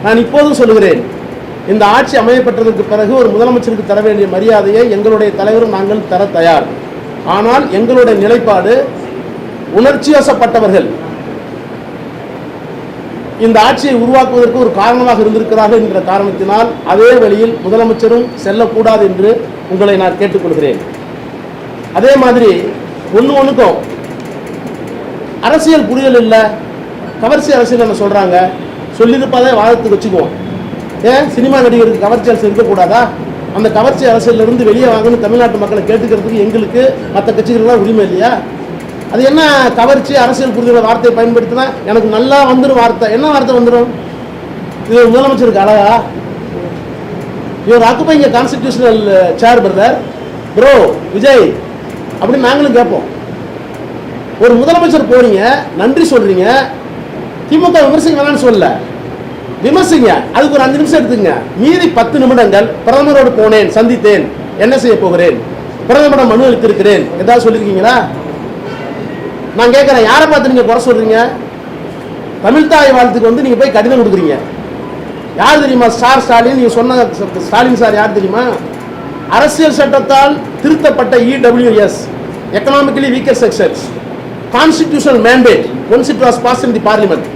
நான் இப்போதும் சொல்லுகிறேன், இந்த ஆட்சி அமையப்பட்டதற்கு பிறகு ஒரு முதலமைச்சருக்கு தர வேண்டிய மரியாதையை எங்களுடைய தலைவரும் நாங்கள் தர தயார். ஆனால் எங்களுடைய நிலைப்பாடு, உணர்ச்சிவசப்பட்டவர்கள் இந்த ஆட்சியை உருவாக்குவதற்கு ஒரு காரணமாக இருந்திருக்கிறார்கள் என்கிற காரணத்தினால் அதே வழியில் முதலமைச்சரும் செல்லக்கூடாது என்று உங்களை நான் கேட்டுக்கொள்கிறேன். அதே மாதிரி ஒன்றுக்கும் அரசியல் புரியல் இல்லை, கவர்ச்சி அரசியல் என்ன சொல்கிறாங்க, சொல்லியிருப்பதே வாதத்துக்கு வச்சுக்குவோம். ஏன் சினிமா நடிகருக்கு கவர்ச்சி அரசியல் இருக்கக்கூடாதா? அந்த கவர்ச்சி அரசியலிருந்து வெளியே வாங்கன்னு தமிழ்நாட்டு மக்களை கேட்டுக்கிறதுக்கு எங்களுக்கு மற்ற கட்சிகள்லாம் உரிமை இல்லையா? அது என்ன கவர்ச்சி அரசியல் புரிதல் வார்த்தையை பயன்படுத்தினா எனக்கு நல்லா வந்துடும் வார்த்தை. என்ன வார்த்தை வந்துடும்? இது முதலமைச்சருக்கு அழகா? இவர் ஆக்குப்பைங்க கான்ஸ்டிடியூஷனல் சேர் பிரதர் ப்ரோ விஜய் அப்படின்னு நாங்களும் கேட்போம். ஒரு முதலமைச்சர் போறீங்க, நன்றி சொல்றீங்க, திமுக விமர்சிக்க வேணாம்னு சொல்லல, விமர்சிங்க, அதுக்கு ஒரு 5 நிமிஷம் எடுத்துங்க. மீதி 10 நிமிடங்கள் பிரதமரோடு போனேன், சந்தித்தேன், என்ன செய்ய போகிறேன், பிரதமரிடம் மனு அளித்திருக்கிறேன், ஏதாவது சொல்லியிருக்கீங்களா? நான் கேட்குறேன், யாரை பார்த்து நீங்கள் குறை சொல்றீங்க? தமிழ்தாய் வாழ்த்துக்கு வந்து நீங்கள் போய் கடிதம் கொடுக்குறீங்க. யார் தெரியுமா? ஸ்டாலின். நீங்கள் சொன்ன ஸ்டாலின் சார் யார் தெரியுமா? அரசியல் சட்டத்தால் திருத்தப்பட்ட EWS, economically weaker sections, constitutional mandate once it was past in the parliament,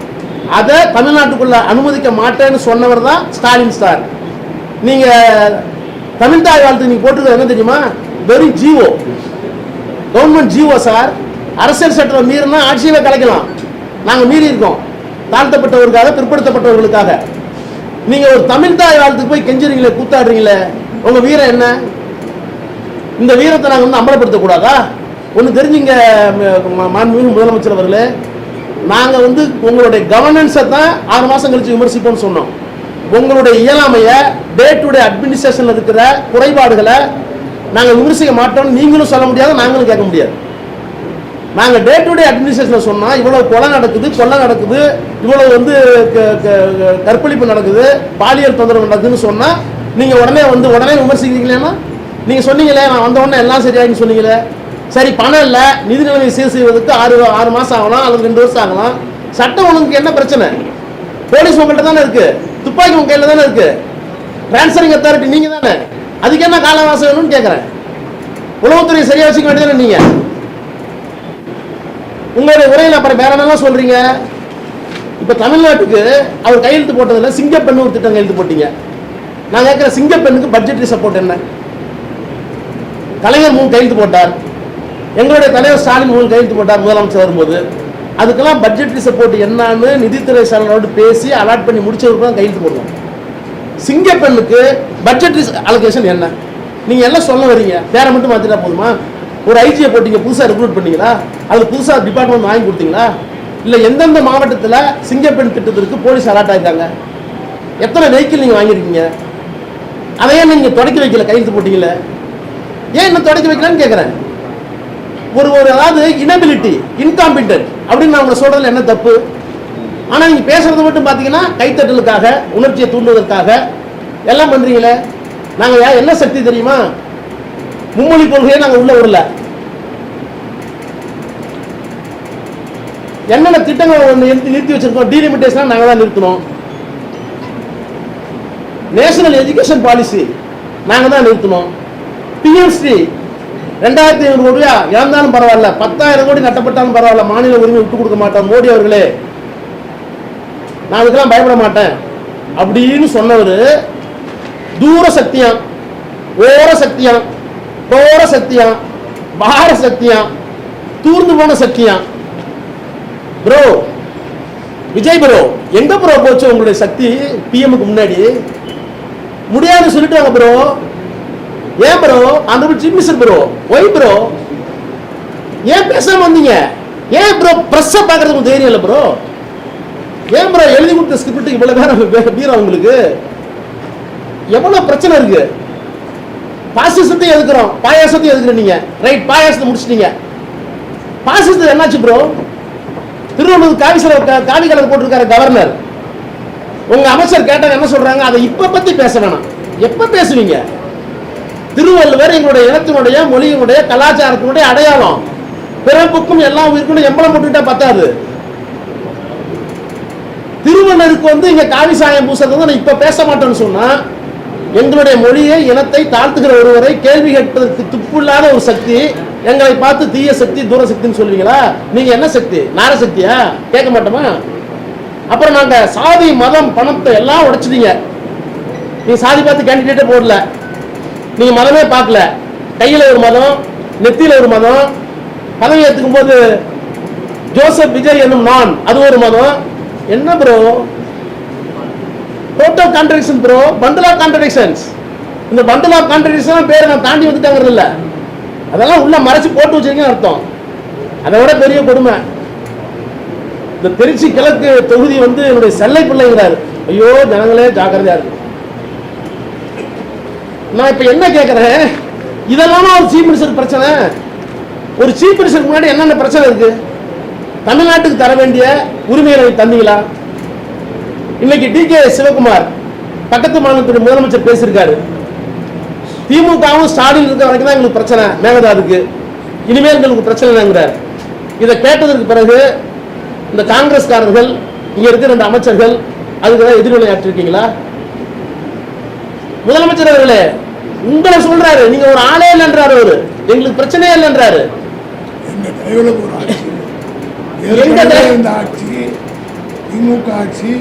அதை தமிழ்நாட்டுக்குள்ள அனுமதிக்க மாட்டேன்னு சொன்னவர் தான் ஸ்டாலின் சார். நீங்கள் தமிழ்தாய் வாழ்த்து நீங்கள் போட்டுருக்க என்ன தெரியுமா? வெறும் ஜிஓ, கவர்மெண்ட் ஜிஓ சார். அரசியல் சட்டம் மீறினா ஆட்சியவே கலைக்கலாம். நாங்கள் மீறி இருக்கோம், தாழ்த்தப்பட்டவர்களுக்காக, பிற்படுத்தப்பட்டவர்களுக்காக. நீங்கள் ஒரு தமிழ்தாய் வாழ்த்துக்கு போய் கெஞ்சுறீங்களே, கூத்தாடுறீங்களே, உங்கள் வீரம் என்ன? இந்த வீரத்தை நாங்கள் வந்து அமலப்படுத்தக்கூடாதா? ஒன்று தெரிஞ்சுங்க மாண்புமிகு முதலமைச்சர் அவர்களே, நாங்கள் வந்து உங்களுடைய கவர்னன்ஸை தான் 6 மாதம் கழிச்சு விமர்சிப்போம்னு சொன்னோம். உங்களுடைய இயலாமையை, டே டு டே அட்மினிஸ்ட்ரேஷனில் இருக்கிற குறைபாடுகளை நாங்கள் விமர்சிக்க மாட்டோம்னு நீங்களும் சொல்ல முடியாது, நாங்களும் கேட்க முடியாது. நாங்கள் டே டு டே அட்மினிஸ்ட்ரேஷனில் சொன்னால் இவ்வளோ கொலை நடக்குது, கொள்ளை நடக்குது, இவ்வளோ வந்து கற்பழிப்பு நடக்குது, பாலியல் தொந்தரவு நடக்குதுன்னு சொன்னால் நீங்கள் உடனே விமர்சிக்கிறீங்களேன்னா, நீங்கள் சொன்னீங்களே நான் வந்த உடனே எல்லாம் சரியாகின்னு சொன்னீங்களே. சரி, பணம் இல்லை, நிதி நிலைமை சீர் செய்வதற்கு 6 மாதம் ஆகலாம் அல்லது 2 வருஷம் ஆகலாம். சட்டம் ஒழுங்குக்கு என்ன பிரச்சனை? போலீஸ் உங்கள்கிட்ட தானே இருக்கு, துப்பாக்கி உங்க கையில் தானே இருக்கு, டிரான்ஸ்ஃபரிங் அத்தாரிட்டி நீங்கள் தானே, அதுக்கு என்ன காலவாசம் வேணும்னு கேட்குறேன். உளவுத்துறை சரியாக வச்சுக்க வேண்டியதானே நீங்கள்? உங்களுடைய உரையில் அப்புறம் வேற என்னெல்லாம் சொல்றீங்க? இப்போ தமிழ்நாட்டுக்கு அவர் கையெழுத்து போட்டதில் சிங்கப்பெண்ணு ஒரு திட்டம் கையெழுத்து போட்டீங்க. நான் கேட்குற சிங்கப்பெண்ணுக்கு பட்ஜெட்டரி சப்போர்ட் என்ன? கலைஞர் 3 கையெழுத்து போட்டார், எங்களுடைய தலைவர் ஸ்டாலின் 3 கையெழுத்து போட்டார் முதலமைச்சர் வரும்போது. அதுக்கெல்லாம் பட்ஜெட்டரி சப்போர்ட் என்னன்னு நிதித்துறை செயலரோடு பேசி அலாட் பண்ணி முடிச்சவருக்கு தான் கையெழுத்து போடுவோம். சிங்கப்பெண்ணுக்கு பட்ஜெட்டரி அலோகேஷன் என்ன? நீங்க எல்லாம் சொல்ல வரீங்க, பேரை மட்டும் மாத்திட்டா போதுமா? ஒரு ஐஜியை போட்டீங்க, புதுசாக ரெக்ரூட் பண்ணீங்களா? அதில் புதுசாக டிபார்ட்மெண்ட் வாங்கி கொடுத்தீங்களா? இல்லை எந்தெந்த மாவட்டத்தில் சிங்கப்பெண் திட்டத்திற்கு போலீஸ் அலாட் ஆகிட்டாங்க? எத்தனை வெஹிக்கிள் நீங்கள் வாங்கியிருக்கீங்க? அதையே நீங்கள் தொடக்கி வைக்கல, கையெழுத்து போட்டீங்களே, ஏன் இன்னும் தொடக்கி வைக்கலன்னு கேட்குறேன். அதாவது இனபிலிட்டி, இன்காம்பிட்டன்ட் அப்படின்னு நான் உங்களை சொல்றதுல என்ன தப்பு? ஆனால் நீங்கள் பேசுறது மட்டும் பார்த்தீங்கன்னா கைத்தட்டலுக்காக, உணர்ச்சியை தூண்டுவதற்காக எல்லாம் பண்ணுறீங்களே. நாங்கள் என்ன சக்தி தெரியுமா? மும்மொழி கொள்கையை நாங்கள் உள்ள விடல. என்னென்ன திட்டங்கள் நிறுத்தி வச்சிருக்கோம்? டீலிமிட்டேஷன் நாங்கள் தான் நிறுத்தணும். நேஷனல் எஜுகேஷன் பாலிசி நாங்கள் தான் நிறுத்தணும். பிஎம்ஸ்ரீ 2500 கோடியா இழந்தாலும் பரவாயில்ல, 10,000 கோடி கட்டப்பட்டாலும் பரவாயில்ல, மாநில உரிமை விட்டு கொடுக்க மாட்டோம் மோடி அவர்களே, நான் இதுக்கெல்லாம் பயப்பட மாட்டேன் அப்படின்னு சொன்னவர் தூர சக்தியாம், ஓர சக்தியாம், கோர சக்தியாம், பார சக்தியாம், தூர்ந்து போன சக்தியாம். ப்ரோ விஜய் ப்ரோ, எங்க ப்ரோ போச்சு உங்களுடைய சக்தி? பிஎம்க்கு முன்னாடி முடியாதுன்னு சொல்லிட்டு வாங்க ப்ரோ. ஏன் ப்ரோ? அந்த chief minister bro, why bro, ஏன் பேசாம வந்தீங்க? ஏன் ப்ரோ பிரஸ்ஸை பார்க்கறதுக்கு தைரியம் இல்லை ப்ரோ? ஏன் ப்ரோ எழுதி கொடுத்த ஸ்கிரிப்டுக்கு இவ்வளவு நேரம் வீரம்? உங்களுக்கு எவ்வளவு பிரச்சனை இருக்கு? பாசிசத்தை எதுக்குறோம், பாயாசத்தையும் எதுக்குறோம் நீங்க. ரைட், பாயாசத்தை முடிச்சிட்டீங்க. பாசிசத்தை என்னாச்சு ப்ரோ? திருவள்ளூர் காவி கலர் போட்டிருக்காரு கவர்னர். உங்க அமைச்சர் கேட்டாங்க, என்ன சொல்றாங்க? அதை இப்ப பத்தி பேச வேணாம். எப்ப பேசுவீங்க? திருவள்ளுவர் எங்களுடைய இனத்தினுடைய, மொழியினுடைய, கலாச்சாரத்தினுடைய அடையாளம். பிறப்புக்கும் எல்லாம் உயிருக்கும் எம்பளம் போட்டுக்கிட்டா பத்தாது. திருமணருக்கு வந்து இங்க காவி சாயம் பூசுறது நான் இப்ப பேச மாட்டேன்னு சொன்னா, எங்களுடைய மொழியை இனத்தை தாழ்த்துகிற ஒருவரை கேள்வி கேட்பதற்கு துப்புள்ளாத ஒரு சக்தி எங்களை பார்த்து தீய சக்தி தூர சக்தின்னு சொல்லுவீங்களா? நீங்க என்ன சக்தி? நார சக்தியா? கேட்க மாட்டோமா? அப்புறம் நாங்க சாதி மதம் பணத்தை எல்லாம் உடைச்சிட்டீங்க. நீங்க சாதி பார்த்து கேண்டிடேட்டே போடல, நீங்க மதமே பார்க்கல. கையில ஒரு மதம், நெத்தியில ஒரு மதம், பதவி ஏற்றுக்கும் போது ஜோசப் விஜய் என்னும் நான் அது ஒரு மதம். என்ன bro? Total contradiction bro, bundle of contradictions. இந்த பண்டில் ஆஃப் கான்ட்ரடிக்ஷன் பேரை நான் தாண்டி வந்துட்டாங்கிறது இல்லை, அதெல்லாம் உள்ள மறைச்சு போட்டு வச்சிருக்கேன்னு அர்த்தம். அதை விட பெரிய கொடுமை, இந்த திருச்சி கிழக்கு தொகுதி வந்து என்னுடைய செல்லை பிள்ளைங்கிறாரு. ஐயோ ஜனங்களே ஜாக்கிரதையா இருக்கு. நான் இப்ப என்ன கேட்கிறேன், இதெல்லாம் ஒரு சீஃப் மினிஸ்டர் பிரச்சனை. ஒரு சீஃப் மினிஸ்டருக்கு முன்னாடி என்னென்ன பிரச்சனை இருக்கு? தமிழ்நாட்டுக்கு தர வேண்டிய உரிமைகளை தந்தீங்களா? இன்னைக்கு டி.கே. சிவகுமார் பக்கத்து மாநிலத்துடைய முதலமைச்சர் பேசியிருக்காரு. திமுகவும் ஸ்டாலின் இருக்க வரைக்கும் தான் எங்களுக்கு பிரச்சனை, மேகதாதுக்கு இனிமேல் எங்களுக்கு பிரச்சனை இல்லைங்கிறார். இதை கேட்டதற்கு பிறகு இந்த காங்கிரஸ்காரர்கள், இங்க இருக்கிற 2 அமைச்சர்கள் அதுக்கு எதிர்வினையாற்றிருக்கீங்களா? முதலமைச்சர் அவர்களே உங்களை சொல்றாரு, நீங்க ஒரு ஆளே இல்லைன்றாரு, அவரு எங்களுக்கு பிரச்சனையே இல்லைன்றாரு. திமுக ஆட்சி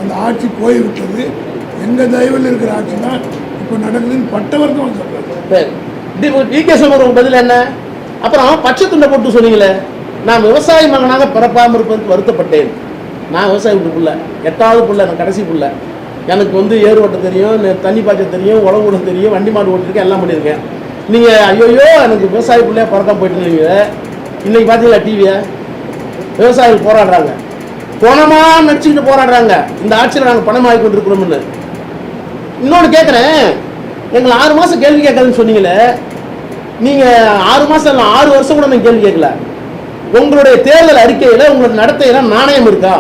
அந்த ஆட்சி போய்விட்டது. எங்க தயவில் இருக்கிற ஆட்சி தான் இப்ப நடக்குதுன்னு பட்டவர்க்கம் சொல்றாரு. டி.கே. சிவகுமார் பதில் என்ன? அப்புறம் பச்சை துண்டை போட்டு சொன்னீங்களே, நான் விவசாய மகனாக பிறப்பாமல் இருப்பதற்கு வருத்தப்பட்டேன். நான் விவசாய வீட்டு புள்ள, 8வது புள்ள, நான் கடைசி புள்ள. எனக்கு வந்து ஏறு ஓட்ட தெரியும், தண்ணி பாய்ச்ச தெரியும், உழவு ஓட்ட தெரியும், வண்டி மாடு ஓட்டிருக்கேன், எல்லாம் பண்ணியிருக்கேன். நீங்கள் ஐயோயோ எனக்கு விவசாய பிள்ளையா பிறக்காம போயிட்டு இருக்கீங்க. இன்னைக்கு பார்த்தீங்களா டிவியை? விவசாயிகள் போராடுறாங்க, பணமா நடிச்சுக்கிட்டு போராடுறாங்க, இந்த ஆட்சியில் நாங்கள் பணம் ஆகி கொண்டிருக்கிறோம்னு. இன்னொன்று கேட்குறேன், எங்களை 6 மாதம் கேள்வி கேட்காதுன்னு சொன்னீங்களே, நீங்கள் 6 மாதம் இல்லை 6 வருஷம் கூட நீங்கள் கேள்வி கேட்கல. உங்களுடைய தேர்தல் அறிக்கையில் உங்களோட நடத்தையில நாணயம் இருக்கா?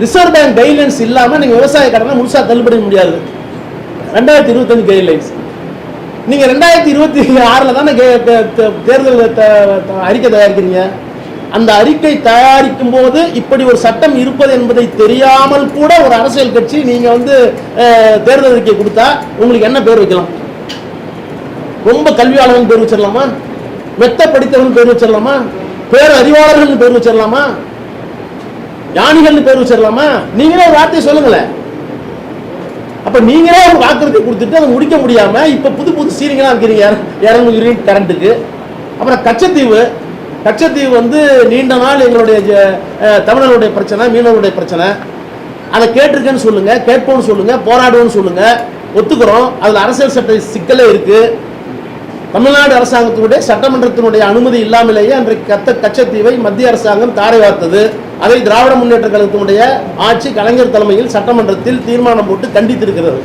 ரிசர்வ் பேங்க் கைட்லைன்ஸ் இல்லாமல் நீங்கள் விவசாய கடனை முழுசாக தள்ளுபடி முடியாது. 2025 கைட்லைன்ஸ். நீங்கள் 2026 தானே தேர்தல் அறிக்கை தயாரிக்கிறீங்க. அந்த அறிக்கை தயாரிக்கும் போது இப்படி ஒரு சட்டம் இருப்பது என்பதை தெரியாமல் கூட ஒரு அரசியல் கட்சி நீங்க வந்து தேர்தல் அறிக்கை கொடுத்தா உங்களுக்கு என்ன பேர் வைக்கலாம்? ரொம்ப கல்வியாளர்கள் பேர் வச்சிடலாமா? மெத்த படித்தவர்கள் பேர் வச்சிடலாமா? பேர் அறிவாளர்கள் பேர் வச்சிடலாமா? ஞானிகள் பேர் வச்சிடலாமா? நீங்களே ஒரு வார்த்தையை சொல்லுங்களேன். அப்ப நீங்களே ஒரு வாக்குறுதி கொடுத்துட்டு அதை முடிக்க முடியாம இப்ப புது புது சீனிங்களா இருக்கிறீங்க. 200 யூனிட் கரண்ட்டுக்கு. அப்புறம் கச்சத்தீவு வந்து நீண்ட நாள் எங்களுடைய தமிழர்களுடைய பிரச்சனை, மீனவர்களுடைய பிரச்சனை. அதை கேட்டிருக்கேன்னு சொல்லுங்க, கேட்போம்னு சொல்லுங்க, போராடுவோம்னு சொல்லுங்க, ஒத்துக்கிறோம். அதுல அரசியல் சட்ட சிக்கலே இருக்கு. தமிழ்நாடு அரசாங்கத்தினுடைய சட்டமன்றத்தினுடைய அனுமதி இல்லாமலேயே அன்றைக்கு கச்சத்தீவை மத்திய அரசாங்கம் தாரை வார்த்தது. அதை திராவிட முன்னேற்ற கழகத்தினுடைய ஆட்சி கலைஞர் தலைமையில் சட்டமன்றத்தில் தீர்மானம் போட்டு கண்டித்திருக்கிறது.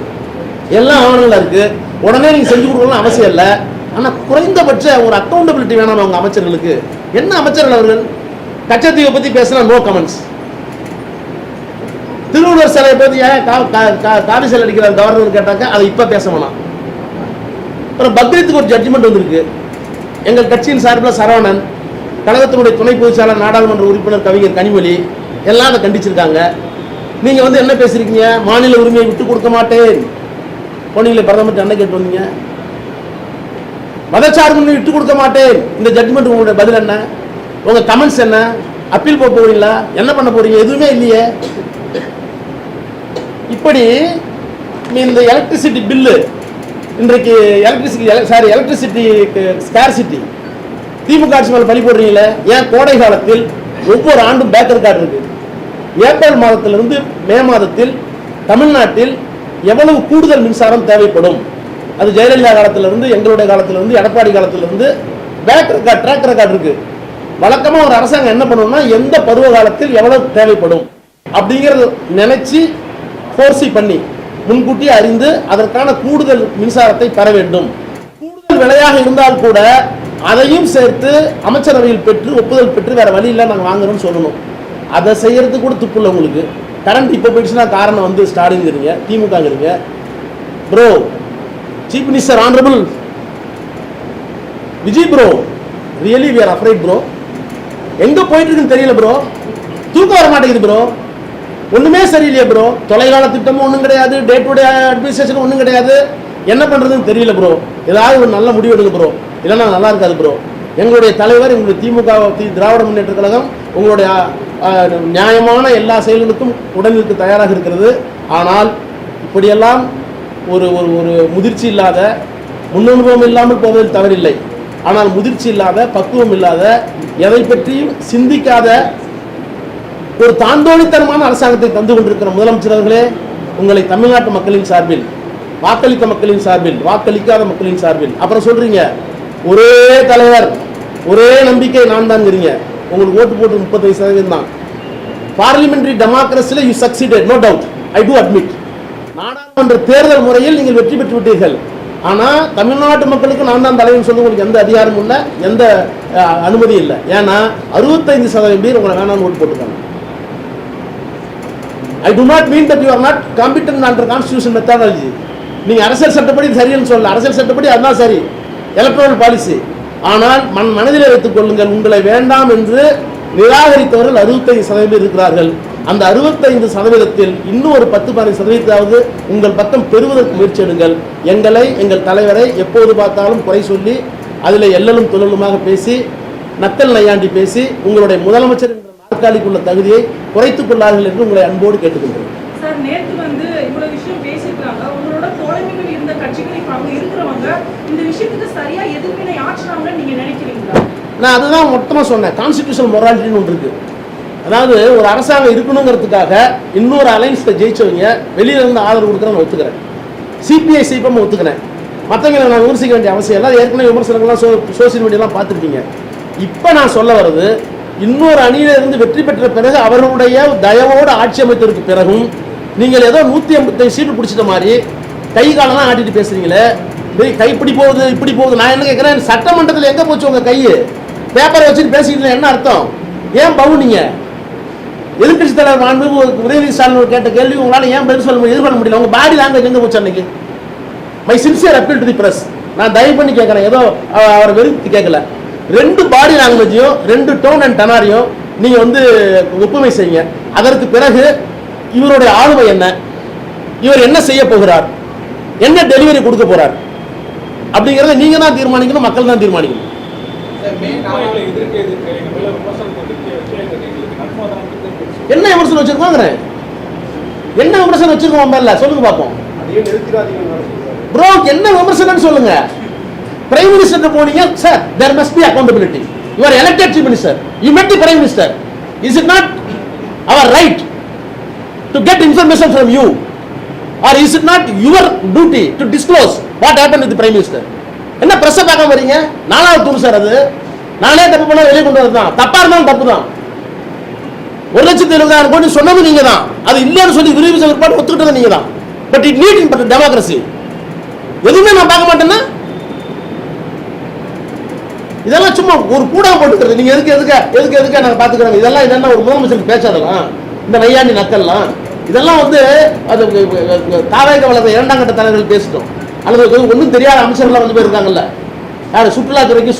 எல்லாம் ஆவணங்களா இருக்கு. உடனே நீங்க செஞ்சு கொடுக்கணும் அவசியம் இல்லை. ஆனா குறைந்தபட்ச ஒரு அக்கௌண்டபிலிட்டி வேணாம் அவங்க அமைச்சர்களுக்கு. என்ன அமைச்சர்கள் அவர்கள்? கச்சத்தீவை பத்தி பேசினா நோ கமெண்ட்ஸ். திருவள்ளுவர் சிலையை பத்தி ஏன் காவி சிலை அடிக்கிற கவர்னர் கேட்டாக்க அதை இப்ப பேச வேணாம். அப்புறம் பக்ரீத்துக்கு ஒரு ஜட்ஜ்மெண்ட் வந்திருக்கு. எங்கள் கட்சியின் சார்பில் சரவணன், கழகத்தினுடைய துணை பொதுச்செயலாளர், நாடாளுமன்ற உறுப்பினர் கவிஞர் கனிமொழி எல்லாம் அதை கண்டிச்சிருக்காங்க. நீங்க வந்து என்ன பேசுறீங்க? மாநில உரிமையை விட்டு கொடுக்க மாட்டேன் பொன்னிலை பிரதமர் என்ன கேட்டு வந்தீங்க? மதச்சார்பு விட்டு கொடுக்க மாட்டேன். இந்த ஜட்ஜ்மெண்ட் உங்களுடைய பதில் என்ன? உங்க கமெண்ட்ஸ் என்ன? அப்பீல் போக போறீங்களா? என்ன பண்ண போறீங்க? எதுவுமே இல்லையே. இப்படி இந்த எலக்ட்ரிசிட்டி பில்லு இன்றைக்கு எலக்ட்ரிசிட்டி ஸ்கேர்சிட்டி திமுக ஆட்சி மேல பழி போடுறீங்களே ஏன்? கோடை காலத்தில் ஒவ்வொரு ஆண்டும் பேக்கர் கார்டு இருக்கு. ஏப்ரல் மாதத்திலிருந்து மே மாதத்தில் தமிழ்நாட்டில் எவ்வளவு கூடுதல் மின்சாரம் தேவைப்படும்? அது ஜெயலலிதா காலத்திலிருந்து, எங்களுடைய காலத்திலிருந்து, எடப்பாடி காலத்திலிருந்து பேக்கர் கார்டு, ட்ராக்கர் கார்டு இருக்கு. வழக்கமா ஒரு அரசாங்கம் என்ன பண்ணணும்னா எந்த பருவ காலத்தில் எவ்வளவு தேவைப்படும் அப்படிங்கறது நினைச்சு ஃபோர்சி பண்ணி முன்கூட்டி அறிந்து அதற்கான கூடுதல் மின்சாரத்தை பெற வேண்டும். கூடுதல் விலையாக இருந்தால் கூட அதையும் சேர்த்து அமைச்சரவையில் பெற்று ஒப்புதல் பெற்று வேற வழி இல்லை நாங்கள் வாங்குறோம்னு சொல்லணும். அதை செய்யறதுக்கு கூட துப்புள்ள உங்களுக்கு. கரண்ட் இப்போ போயிடுச்சுன்னா காரணம் வந்து ஸ்டாலின்ங்கிறீங்க, திமுகங்கிறீங்க. Bro, chief minister honourable Vijay bro, really we are afraid bro. எங்க போயிட்டு இருக்குன்னு தெரியல ப்ரோ. தூக்கம் வர மாட்டேங்குது ப்ரோ. ஒண்ணுமே சரியில்லையே ப்ரோ. தொலைகால திட்டமும் ஒன்றும் கிடையாது, டே டு டே அட்மினிஸ்ட்ரேஷன் ஒன்றும் கிடையாது. என்ன பண்றதுன்னு தெரியல ப்ரோ. ஏதாவது ஒரு நல்ல முடிவு எடுங்க ப்ரோ, இல்லைன்னா நல்லா இருக்காது ப்ரோ. எங்களுடைய தலைவர், எங்களுடைய திமுக திராவிட முன்னேற்ற கழகம் உங்களுடைய நியாயமான எல்லா செயல்களுக்கும் உடனிருக்க தயாராக இருக்கிறது. ஆனால் இப்படியெல்லாம் ஒரு ஒரு முதிர்ச்சி இல்லாத, முன்னனுபவம் இல்லாமல் போவதில் தவறில்லை. ஆனால் முதிர்ச்சி இல்லாத, பக்குவம் இல்லாத, எதை பற்றியும் சிந்திக்காத ஒரு தாந்தோணித்தனமான அரசாங்கத்தை தந்து கொண்டிருக்கிற முதலமைச்சர் அவர்களே, உங்களை தமிழ்நாட்டு மக்களின் சார்பில், வாக்களித்த மக்களின் சார்பில், வாக்களிக்காத மக்களின் சார்பில், அப்புறம் சொல்றீங்க ஒரே தலைவர், ஒரே நம்பிக்கை நான் தான்ங்கிறீங்க. உங்களுக்கு ஓட்டு போட்டு 35% தான். பார்லிமெண்டரி டெமோக்ரஸில you succeeded, no doubt, I do admit. நாடாளுமன்ற தேர்தல் முறையில் நீங்கள் வெற்றி பெற்று விட்டீர்கள். ஆனா தமிழ்நாட்டு மக்களுக்கு நான் தான் தலைவன் சொல்ல உங்களுக்கு எந்த அதிகாரமும் இல்லை, எந்த அனுமதி இல்லை. ஏன்னா 65% பேர் உங்களை வேணாம்னு ஓட்டு போட்டுருக்காங்க. I do not mean that you are not competent under constitution methodology. நீங்க அரசியல் சட்டப்படி சரின்னு சொல்லல, அரசியல் சட்டப்படி அதுதான் சரி, எலக்ட்ரல் பாலிசி. ஆனால் மனதில் வைத்துக் கொள்ளுங்கள், உங்களை வேண்டாம் என்று நிராகரித்தவர்கள் 65% இருக்கிறார்கள். அந்த 65%ல் இன்னும் ஒரு 10-15% உங்கள் பக்கம் பெறுவதற்கு முயற்சி எடுங்கள். எங்களை, எங்கள் தலைவரை எப்போது பார்த்தாலும் குறை சொல்லி, அதில் எல்லலும் துழலுமாக பேசி, நத்தல் நையாண்டி பேசி, உங்களுடைய முதலமைச்சர் என்ற நாற்காலிக்குள்ள தகுதியை குறைத்துக் கொள்ளார்கள் என்று உங்களை அன்போடு கேட்டுக்கொள்கிறேன். சார், நேற்று இவ்வளவு விஷயம் பேசியிருக்காங்க. உங்களோட தோழமைகள் இருந்த கட்சிகளை இருக்கிறவங்க இந்த விஷயத்துக்கு சரியா எதிர்வினை ஆற்றுறாங்கன்னு நீங்க நினைக்கிறீங்களா? நான் அதுதான் மொத்தமா சொன்னேன். கான்ஸ்டிடியூஷனல் மொராலிட்டின்னு ஒன்று இருக்கு. அதாவது ஒரு அரசாங்கம் இருக்கணுங்கிறதுக்காக இன்னொரு அலைன்ஸை ஜெயிச்சவங்க வெளியில இருந்து ஆதரவு கொடுக்குறேன்னு ஒத்துக்கிறேன். சிபிஐ சிபிஎம் ஒத்துக்கிறேன். மற்றவங்களை நான் விமர்சிக்க வேண்டிய அவசியம் இல்லை. ஏற்கனவே விமர்சனங்கள்லாம் சோசியல் மீடியாலாம் பார்த்துருப்பீங்க. இப்போ நான் சொல்ல வர்றது, இன்னொரு அணியிலிருந்து வெற்றி பெற்ற பிறகு அவர்களுடைய தயவோடு ஆட்சி அமைத்ததற்கு பிறகும் நீங்கள் ஏதோ 185 சீட்டு பிடிச்சிட்ட மாதிரி கை காலெல்லாம் ஆட்டிட்டு பேசுறீங்களே, கை இப்படி போகுது இப்படி போகுது. நான் என்ன கேட்குறேன், சட்டமன்றத்தில் எங்கே போச்சு உங்க கை? பேப்பரை வச்சுட்டு பேசிக்கிட்டு என்ன அர்த்தம்? ஏன் பவுனீங்க? எதிர்கட்சி தலைவர் மாண்பு உதயநிதி ஸ்டாலின் கேட்ட கேள்வி உங்களால் ஏன் பதில் சொல்ல எதிர்பார்க்க முடியல? உங்க பாடி லாங்குவேஜ் எங்கே போச்சு அன்னைக்கு? My sincere appeal to the press. நான் தயவு பண்ணி கேட்குறேன், ஏதோ அவரை வெறுத்து கேட்கல. 2 பாடி லாங்குவேஜையும் 2 டோன் அண்ட் டனாரையும் நீங்க ஒப்புமை செய்யுங்க. அதற்கு பிறகு இவருடைய ஆளுமை என்ன, இவர் என்ன செய்ய போகிறார், என்ன டெலிவரி கொடுக்க போறார் அப்படிங்கறத நீங்க தான் தீர்மானிக்கணும், மக்கள் தான் தீர்மானிக்கணும். என்ன விமர்சனம் வச்சிருக்கோங்க? என்ன விமர்சனம் வச்சிருக்கோம் மேல சொல்லுங்க பாப்போம். ப்ரோ, என்ன விமர்சனம் சொல்லுங்க. பிரைம் மினிஸ்டர் போனீங்க sir, there must be accountability. You are elected chief minister, you met the prime minister. Is it not our right to get information from you, or is it not your duty to disclose what happened with the prime minister? என்ன press பார்க்க வரீங்க? நாலாவது தூர் sir. அது நானே தப்பு பண்ணா வெளியே கொண்டு வரதான், தப்பா இருந்தாலும் தப்பு தான். 1,70,000 கோடி சொன்னது நீங்க தான், அது இல்லைன்னு சொல்லி விரிவு செயற்பாடு ஒத்துக்கிட்டது நீங்க தான். But it need in democracy. எதுவுமே நான் பார்க்க மாட்டேன்னா இதெல்லாம் சும்மா ஒரு கூட போட்டுக்கிறது. நீங்க எதுக்கு நாங்க பாத்துக்கிறோம். இதெல்லாம் இதெல்லாம் ஒரு முதலமைச்சருக்கு பேசாதலாம், இந்த நையாண்டி நக்கல்லாம். இதெல்லாம் அது தாவேக வளர்ந்த 2ஆம் கட்ட தலைவர்கள் பேசிட்டோம். அல்லது ஒன்றும் தெரியாத அமைச்சர்கள்லாம் போயிருக்காங்கல்ல, யார் சுற்றுலாத்துறைக்கும்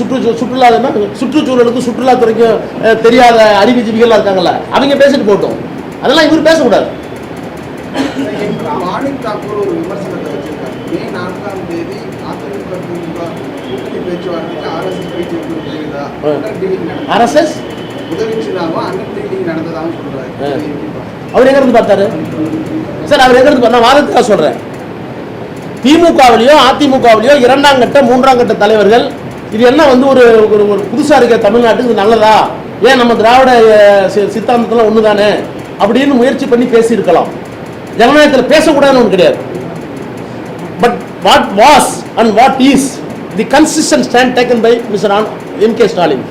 சுற்றுச்சூழலுக்கும் சுற்றுலாத்துறைக்கும் தெரியாத அறிவுஜீவிகள்லாம் இருக்காங்கல்ல, அவங்க பேசிட்டு போட்டோம். அதெல்லாம் இவர் பேசக்கூடாது. மாணிக் தாக்கூர் ஒரு விமர்சனத்தை வச்சிருக்காங்க. மே 4ஆம் தேதி அதிமுக கூட்டணி பேச்சுவார்த்தைக்கு ஆர்எஸ்எஸ் பேச்சு தெரியுதா? ஆர்எஸ்எஸ் உதவிச்சுனாலும் அண்ணன் மீட்டிங் நடந்ததாகவும் சொல்றாரு. அவர் எங்க இருந்து பார்த்தாரு சார்? அவர் எங்க இருந்து நான் வாதத்துக்காக சொல்றேன். திமுகவிலையோ அதிமுகவிலையோ 2ஆம் கட்ட 3ஆம் கட்ட தலைவர்கள் இது என்ன ஒரு ஒரு புதுசா இருக்க தமிழ்நாட்டுக்கு இது நல்லதா, ஏன் நம்ம திராவிட சித்தாந்தத்துல ஒண்ணுதானே அப்படின்னு முயற்சி பண்ணி பேசி இருக்கலாம். ஜனநாயகத்தில் பேசக்கூடாதுன்னு ஒன்று கிடையாது. But what was and what is the consistent stand taken by mister M K. Stalin.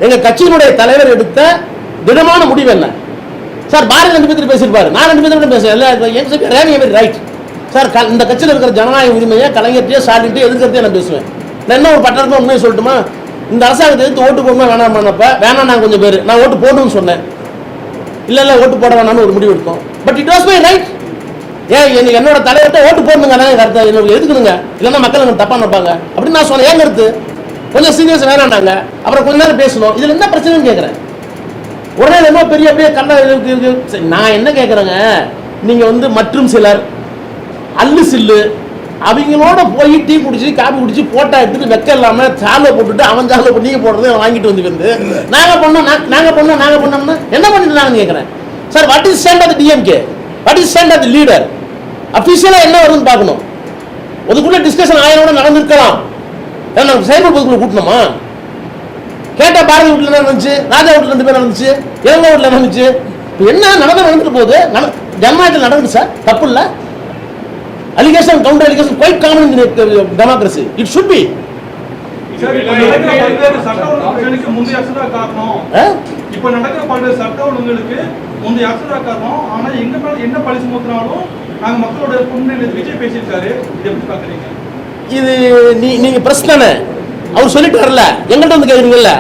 எங்க கட்சியினுடைய தலைவர் எடுத்த திடமான முடிவு என்ன சார்? பாரதி 2 பேர் பேசியிருப்பாரு, நான் 2 பேர் பேசுவேன். ரைட் சார், இந்த கட்சியில் இருக்கிற ஜனநாயக உரிமையை கலைஞர்கிட்டே ஸ்டாலின்ட்டே எதிர்க்கிறதே நான் பேசுவேன். நான் என்ன ஒரு பட்டணத்தை உண்மையை சொல்லட்டுமா? இந்த அரசாங்கத்தை எதிர்த்து ஓட்டு போடணும் வேணாம் வேணாம். நான் கொஞ்சம் பேர் நான் ஓட்டு போடணும்னு சொன்னேன். இல்லை ஓட்டு போட வேணாம்னு ஒரு முடிவு எடுத்தோம். But it was my right. ஏன் என்னோட தலைவர்கிட்ட ஓட்டு போடணுங்க, கருத்தை எதுக்குனுங்க, இல்லைன்னா மக்கள் எனக்கு தப்பா நினைப்பாங்க அப்படின்னு நான் சொன்னேன். ஏன் கருத்து கொஞ்சம் சீரியஸ் வேணாண்டாங்க. அப்புறம் கொஞ்ச நேரம் பேசணும். இதுல என்ன பிரச்சனைன்னு கேட்குறேன். உடனே ரொம்ப பெரிய அப்படியே கண்ண இருக்கு. நான் என்ன கேட்குறேங்க, நீங்க வந்து மற்றும் சிலர் அல்லு சில்லு அவங்களோட போய் டீ குடிச்சு காபி குடிச்சு போட்டா எடுத்துட்டு வெக்க இல்லாம சாலை போட்டுட்டு அவன் சாலை போட்டு நீங்க போடுறதை வாங்கிட்டு வந்து நாங்க பண்ணோம்னா என்ன பண்ணிட்டு கேட்குறேன். Sir what is stand of DMK, what is stand of leader, அபிஷியலா என்ன வருதுன்னு பார்க்கணும். அதுக்குள்ள டிஸ்கஷன் ஆயிரம் நடந்திருக்கலாம். நம்ம சைபர் பொதுக்குள்ள கூட்டணுமா? கேட்டா பாரதி வீட்டுல என்ன நடந்துச்சு, ராஜா வீட்டுல 2 பேர் நடந்துச்சு, இளங்கோ வீட்டுல நடந்துச்சு. என்ன நடந்துட்டு போகுது, ஜனநாயகத்தில் நடக்குது சார், தப்பு இல்லை. Allegation, counter allegation, quite common in democracy. It should be. முந்தைய அக்ஷரா காரணம், இப்ப நடக்கிற பல்வேறு சட்ட ஒழுங்குகளுக்கு முந்தைய அக்ஷரா காரணம். ஆனா எங்க மேல என்ன பழி சுமத்தினாலும் நாங்க மக்களோட முன்னிலை விஜய் பேசியிருக்காரு. இது எப்படி பாக்குறீங்க? இது நீங்க பிரஸ் தானே, அவர் சொல்லிட்டு வரல, எங்கள்கிட்ட வந்து கேக்குறீங்கல்ல.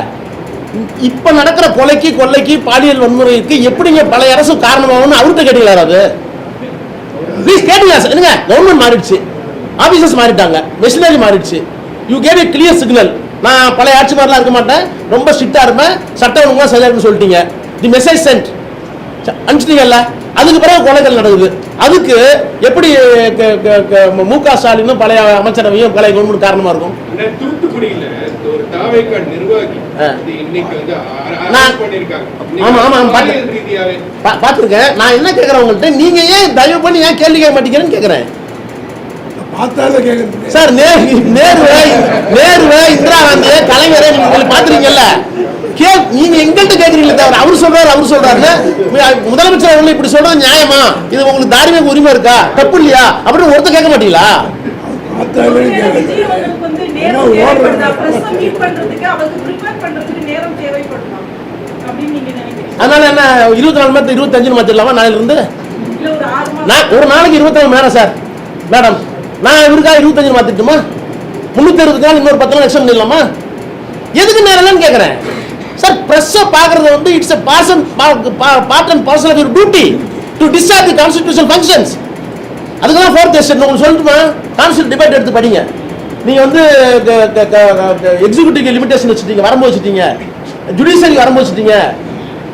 இப்ப நடக்கிற கொலைக்கு கொள்ளைக்கு பாலியல் வன்முறைக்கு எப்படிங்க பழைய அரசு காரணமாகும்னு அவர்கிட்ட கேட்டீங்களா? அது கேட்டீங்களா? என்னங்க கவர்மெண்ட் மாறிடுச்சு, ஆபீசர்ஸ் மாறிட்டாங்க, மெஷினரி மாறிடுச்சு. You gave A clear signal. நான் பழைய ஆட்சி மாதிரிலாம் இருக்க மாட்டேன், ரொம்ப ஸ்ட்ரிக்டா இருப்பேன், சட்டம் ஒழுங்கா சரியா இருக்குன்னு சொல்லிட்டீங்க. தி மெசேஜ் சென்ட் அனுப்பிச்சிட்டீங்கல்ல. அதுக்கு பிறகு கொலைகள் நடக்குது. அதுக்கு எப்படி மு.க. ஸ்டாலினும் பழைய அமைச்சரவையும் பழைய கவர்மெண்ட் காரணமா இருக்கும்? தூத்துக்குடியில ஒரு தாவேக்கா நிர்வாகி இன்னைக்கு வந்து பாத்துருக்கேன். நான் என்ன கேட்கறேன் உங்கள்கிட்ட, நீங்க ஏன் தயவு பண்ணி ஏன் கேள்வி கேட்க மாட்டேங்கிறேன்னு கேட்கறேன். சார் நேருவே இந்திரா காந்தியை கலைஞரை நீங்க பாத்துருக்கீங்கல்ல, நீங்க எங்கள்கிட்ட கேட்கறீங்களே தவிர அவர் சொல்றாரு முதலமைச்சர் அவங்களை இப்படி சொல்றது நியாயமா, இது உங்களுக்கு தார்மீக உரிமை இருக்கா, தப்பு இல்லையா அப்படின்னு ஒருத்தர் கேட்க மாட்டீங்களா? அதனால என்ன 24 மணி 25 மாத்திரலாமா? நாளைல இருந்து ஒரு நாளைக்கு 24 நேரம் சார் மேடம், நான் இவருக்காக 25 மாத்திட்டுமா? 360 நாள் இன்னொரு 10 நாள் எக்ஸ்டெண்ட் பண்ணிடலாமா? எதுக்கு நேரம் கேட்கிறேன் சார். பிரஸ் பாக்குறது வந்து it's a part and parcel of your duty to discharge the constitutional functions. அதுக்குதான் 4th எஸ்டேட் உங்களுக்கு சொல்லட்டுமா? கான்ஸ்டிடியூஷன் டிபேட் எடுத்து படிங்க. நீங்க வந்து எக்ஸிக்யூட்டிவ் லிமிடேஷன் வச்சுட்டீங்க, வரம்பு வச்சுட்டீங்க, ஜுடிஷியரிக்கு வரம்பு வச்சுட்டீங்க,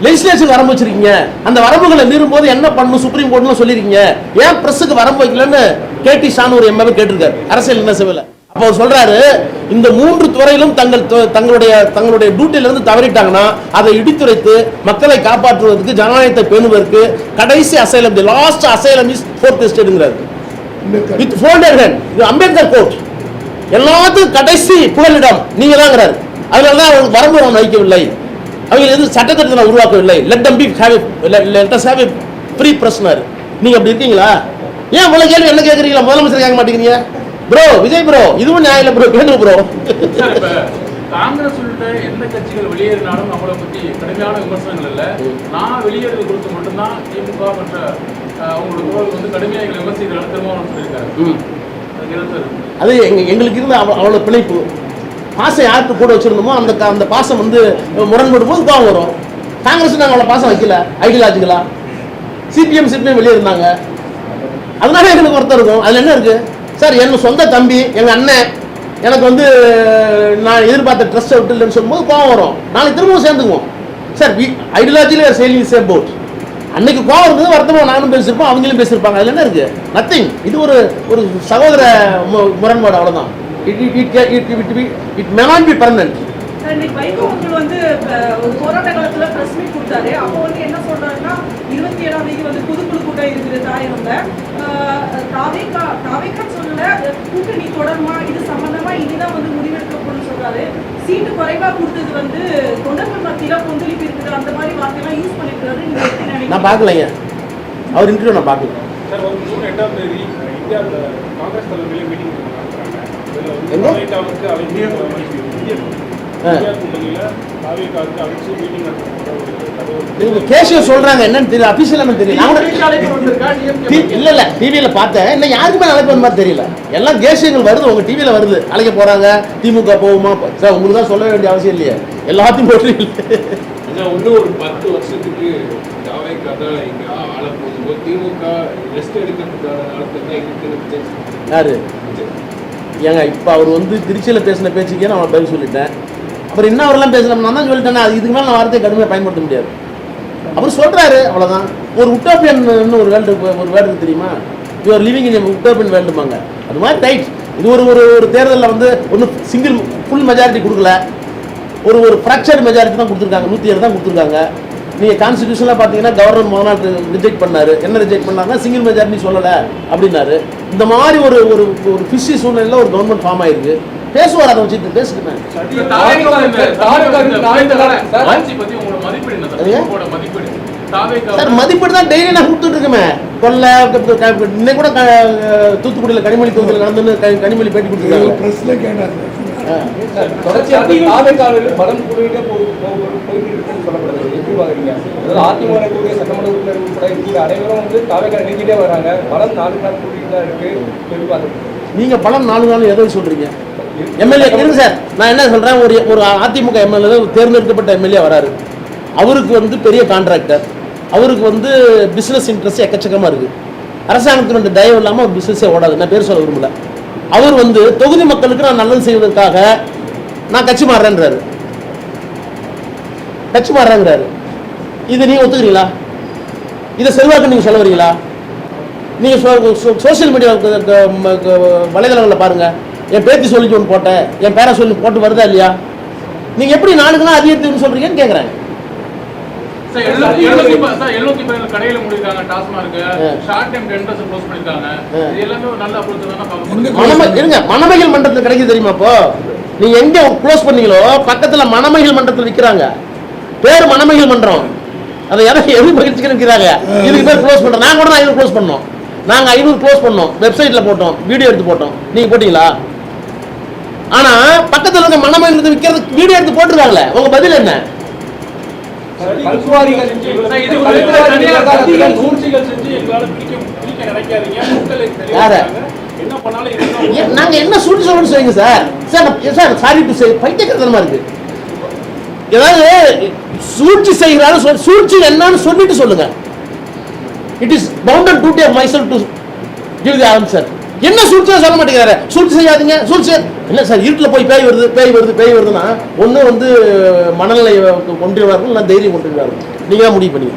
லெஜிஸ்லேச்சருக்கு வரம்பு வச்சிருக்கீங்க. அந்த வரம்புகளை மீறும் போது என்ன பண்ணணும் சுப்ரீம் கோர்ட்னு சொல்லிருக்கீங்க. ஏன் பிரஸுக்கு வரம்பு வைக்கலன்னு கேடி ஷானு ஒரு எம்எல்ஏ கேட்டிருக்காரு, அரசியல் என்ன செய்யல. அப்போ அவர் சொல்றாரு, இந்த 3 துறையிலும் தங்களுடைய டியூட்டில இருந்து தவறிட்டாங்கன்னா அதை இடித்துரைத்து மக்களை காப்பாற்றுவதற்கு, ஜனநாயகத்தை பேணுவதற்கு கடைசி asylum, the last asylum is 4th எஸ்டேட்ங்கிறார். With folded hand. இது அம்பேத்கர் கோட். எல்லாத்துக்கும் கடைசி புகலிடம் நீங்க தான்ங்கிறார். அதனாலதான் அவங்க வரம்பு நான் வைக்கவில்லை, அவங்க எது சட்டத்திட்டத்தை நான் உருவாக்கவில்லை. let us have a free press. நீங்க அப்படி இருக்கீங்களா? ஏன் இவ்வளவு கேள்வி என்ன கேட்கறீங்களா? முதலமைச்சர் கேட்க மாட்டேங்கிறீங்க ப்ரோ? விஜய் ப்ரோ, இதுவும் நியாயம் இல்லை ப்ரோ, கேளுங்க ப்ரோ. காங்கிரஸ் உள்ளிட்ட எந்த கட்சிகள் வெளியேறினாலும் நம்மளை பத்தி கடுமையான விமர்சனங்கள் இல்லை. நான் வெளியேறது குறித்து மட்டும்தான் திமுக மற்ற அவங்களோட தோழர்கள் வந்து கடுமையாக எங்களை விமர்சிக்கிறாங்க, திருமாவளவன் சொல்லியிருக்காரு. அது எங்களுக்கு இருந்த அவ்வளவு பிணைப்பு பாசம் யாருக்கு கூட வச்சிருந்தோமோ அந்த பாசம் வந்து முரண்படும் போது கோவம் வரும். காங்கிரஸ் நாங்கள் அவ்வளோ பாசம் வைக்கல, ஐடியாலஜிக்கலா. சிபிஎம் வெளியே இருந்தாங்க, அதனால எங்களுக்கு ஒருத்தர் இருக்கும். அதில் என்ன இருக்கு சார்? என் சொந்த தம்பி, எங்கள் அண்ணன் எனக்கு வந்து நான் எதிர்பார்த்த ட்ரஸ்ட் அவுட் இல்லைன்னு சொல்லும்போது கோவம் வரும். நாளைக்கு திரும்பவும் சேர்ந்துக்குவோம் சார். ஐடியாலஜியில் சேலிங் சேம் போட். அன்னைக்கு கோவம் இருந்தது, வருத்தமாக நானும் பேசியிருப்போம், அவங்களும் பேசியிருப்பாங்க. அதில் என்ன இருக்கு? நத்திங். இது ஒரு சகோதர முரண்பாடு, அவ்வளோதான். It may not be permanent. Vaiko வந்து ஒரு போராட்ட காலத்துல பிரஸ் மீட் கொடுத்தாரு. அப்போ வந்து என்ன சொல்றாருன்னா 27ஆம் தேதி வந்து பொதுக்குழு கூட்டம் இருக்குது தாயகம்ல. தாவேக்கா சொல்லல, கூட்டணி தொடருமா, இது சம்பந்தமா இனிதான் வந்து முடிவெடுக்கப்படும் சொல்றாரு. சீட்டு குறைவா கொடுத்தது வந்து தொண்டர்கள் மத்தியில கொந்தளிப்பு இருக்குது, அந்த மாதிரி வார்த்தையெல்லாம் யூஸ் பண்ணிருக்காரு. நான் பார்க்கலைங்க அவர் இன்டர்வியூ, நான் பார்க்கல. சார், 8ஆம் தேதி இந்தியாவில் காங்கிரஸ் தலைமையில மீட்டிங் சொல்றாங்க என்னன்னு தெரியல, அபிஷியல் தெரியல. இல்ல டிவியில பார்த்தேன், இன்னும் யாருக்குமே அழைப்பு வந்த மாதிரி தெரியல. எல்லாம் கேசியங்கள் வருது, உங்க டிவியில வருது, அழைக்க போறாங்க, திமுக போகுமா சார்? உங்களுக்கு தான் சொல்ல வேண்டிய அவசியம் இல்லையே, எல்லாத்தையும் போட்டு இன்னும் ஒரு 10 வருஷத்துக்கு இங்க ஆள போகும்போது திமுக ரெஸ்ட் எடுக்கிறதுக்கான யாரு ஏங்க இப்போ அவர் வந்து திருச்சியில் பேசின பேச்சுக்கே நான் பதில் சொல்லிட்டேன். அப்புறம் இன்னும் அவரெல்லாம் பேசலாம் நான் தான் சொல்லிட்டேன்னா அது இதுக்கு மேலே நான் வார்த்தையை கடுமையாக பயன்படுத்த முடியாது. அவர் சொல்கிறாரு அவ்வளோதான். ஒரு உட்டோப்பியன் ஒரு வேர்டு தெரியுமா? யூஆர் லிவிங் இன் உட்டோப்பியன் வேர்ல்டுமாங்க. அது மாதிரி ரைட். இது ஒரு தேர்தலில் வந்து ஒன்றும் சிங்கிள் ஃபுல் மெஜாரிட்டி கொடுக்கல, ஒரு ஃப்ராக்சர்டு மெஜாரிட்டி தான் கொடுத்துருக்காங்க, 107 தான் கொடுத்துருக்காங்க. நீங்கள் கான்ஸ்டியூஷனில் பார்த்தீங்கன்னா கவர்னர் முதல் நாள் ரிஜெக்ட் பண்ணார். என்ன ரிஜெக்ட் பண்ணாருன்னா சிங்கிள் மெஜாரிட்டி சொல்லலை அப்படின்னாரு. இந்த மாதிரி ஒரு ஃபிஷி சூழ்நிலையில் ஒரு கவர்மெண்ட் ஃபார்ம் ஆயிருக்கு. பேசுவார், அதை வச்சுட்டு பேசிக்கிட்டேன். சார் மதிப்பீடு தான் டெய்லி நான் கொடுத்துட்டு இருக்கேன். கொல்லை இன்னைக்கு கூட தூத்துக்குடியில் கனிமொழி தொகுதியில் நடந்து கனிமொழி பேட்டி கொடுத்துருக்காங்க. பிரஸ்ல கேட்டாங்க. பலம் கூடிட்டே சொல்லப்படுது. எப்படி பாக்குறீங்க? அதிமுக சட்டமன்ற உறுப்பினர்கள் கூட இந்த அனைவரும் வந்து தாவேக்காவை நீக்கிட்டே வராங்க. பலம் 4 நாள் கூட்டிட்டு தான் இருக்கு. எப்படி பாக்குறீங்க? நீங்க பலம் 4 நாள் எதை சொல்றீங்க? எம்எல்ஏ இருக்கு சார். நான் என்ன சொல்றேன், ஒரு அதிமுக எம்எல்ஏ தேர்ந்தெடுக்கப்பட்ட எம்எல்ஏ வராரு. அவருக்கு வந்து பெரிய கான்ட்ராக்டர், அவருக்கு வந்து பிசினஸ் இன்ட்ரெஸ்ட் எக்கச்சக்கமா இருக்கு. அரசாங்கத்தினுடைய தயவு இல்லாமல் ஒரு பிசினஸே ஓடாது. நான் பேர் சொல்ல விரும்பல. அவர் வந்து தொகுதி மக்களுக்கு நான் நல்லது செய்வதற்காக நான் கட்சி மாறுறேன்றாரு. கட்சி மாறுறேங்கிறாரு. இது நீங்க ஒத்துக்கிறீங்களா? இதை செல்வாக்கு நீங்க சொல்ல வரீங்களா? நீங்க சோசியல் மீடியா வலைதளங்களில் பாருங்க. என் பேத்தி சொல்லி ஒன்று போட்டேன், என் பேரை சொல்லி போட்டு வருதா இல்லையா? நீங்க எப்படி நாளுக்குலாம் அதிகரித்துன்னு சொல்றீங்கன்னு கேட்குறேன். கடையில முடிக்காங்க, TASMAC short time tenders close பண்ணிருக்காங்க. இது எல்லாமே ஒரு நல்ல அப்ரோச் தான பாக்க. மணமகள் மன்றத்தில் கிடைக்குது தெரியுமா? இப்போ நீங்க எங்க க்ளோஸ் பண்ணீங்களோ பக்கத்துல மணமகள் மன்றத்தில் விற்கிறாங்க. பேர் மணமகள் மன்றம். அதை எது மகிழ்ச்சிக்கு விற்கிறாங்க. இதுக்கு பேர் க்ளோஸ் பண்றோம். நாங்க கூட 500 க்ளோஸ் பண்ணோம். நாங்க 500 க்ளோஸ் பண்ணோம். வெப்சைட்ல போட்டோம், வீடியோ எடுத்து போட்டோம். நீங்க போட்டீங்களா? ஆனா பக்கத்துல இருக்க மணமகள் விற்கிறதுக்கு வீடியோ எடுத்து போட்டுருக்காங்களே. உங்க பதில் என்ன? நாங்க என்ன சூழ்ச்சி சொல்லணும்னு சொல்லுங்க sir. Sir sorry to say பைத்தியக்காரத்தனமா இருக்கு. ஏதாவது சூழ்ச்சி செய்கிறாரு, சூழ்ச்சி என்னன்னு சொல்லிட்டு சொல்லுங்க. It is bounded duty of myself to give the answer. என்ன சூழ்ச்சியா சொல்ல மாட்டேங்கிறாரு. சூழ்ச்சி செய்யாதீங்க, சூழ்ச்சி இல்லை சார். இருட்டில் போய் பேய் வருதுன்னா ஒன்று வந்து மனநிலை கொண்டுவார்கள், இல்லை தைரியம் கொண்டுவார்கள். நீங்க தான் முடிவு பண்ணீங்க.